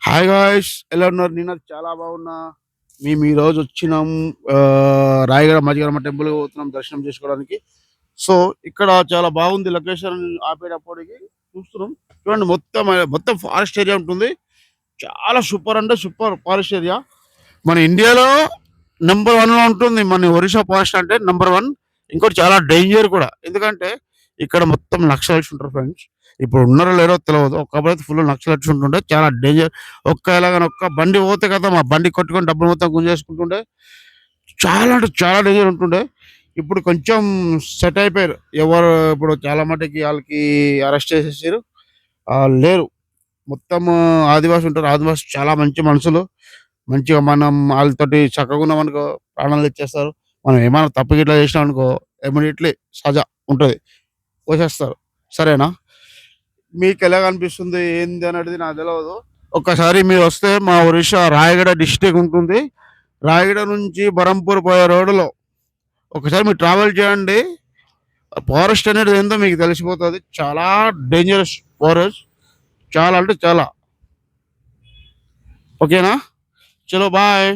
Hi guys, ఎలా ఉన్నారు? నేను చాలా బాగున్నా. మేము ఈరోజు వచ్చినాం రాయగడ మధ్యగరమ్మ టెంపుల్ పోతున్నాం దర్శనం చేసుకోవడానికి. సో ఇక్కడ చాలా బాగుంది లొకేషన్. ఆపేటప్పటికి చూస్తున్నాం. చూడండి, మొత్తం ఫారెస్ట్ ఏరియా ఉంటుంది. చాలా సూపర్ అంటే సూపర్ ఫారెస్ట్ ఏరియా. మన ఇండియాలో నెంబర్ 1 లో ఉంటుంది. మన ఒరిస్సా ఫారెస్ట్ అంటే నెంబర్ 1. ఇంకోటి చాలా డేంజర్ కూడా. ఎందుకంటే ఇక్కడ మొత్తం నక్సలైట్స్ ఉంటారు ఫ్రెండ్స్. ఇప్పుడు ఉన్నారో లేరో తెలియదు. ఒకప్పుడైతే ఫుల్ నక్సలైట్స్ ఉంటుండే, చాలా డేంజర్. ఎలాగైనా ఒక్క బండి పోతే కదా, మా బండి కొట్టుకొని డబ్బులు మొత్తం గుంజేసుకుంటుండే. చాలా అంటే చాలా డేంజర్ ఉంటుండే. ఇప్పుడు కొంచెం సెట్ అయిపోయారు. ఎవరు ఇప్పుడు చాలా మటుకి వాళ్ళకి అరెస్ట్ చేసేసారు. లేరు. మొత్తం ఆదివాసి ఉంటారు. ఆదివాసి చాలా మంచి మనుషులు. మంచిగా మనం వాళ్ళతోటి చక్కగా ఉన్నామనుకో ప్రాణాలు ఇచ్చేస్తారు. మనం ఏమైనా తప్పు గిట్లా చేసినాం అనుకో ఇమ్మీడియట్లీ సజా ఉంటుంది, కోసేస్తారు. సరేనా? మీకు ఎలాగ అనిపిస్తుంది ఏంది అనేది నాకు తెలియదు. ఒక్కసారి మీరు వస్తే మా ఒరిస్సా రాయగడ డిస్టిక్ ఉంటుంది. రాయగడ నుంచి బరంపూర్ పోయే రోడ్డులో ఒకసారి మీరు ట్రావెల్ చేయండి. ఫారెస్ట్ అనేది ఏందో మీకు తెలిసిపోతుంది. చాలా డేంజరస్ ఫారెస్ట్. చాలా అంటే చాలా. ఓకేనా? చలో బాయ్.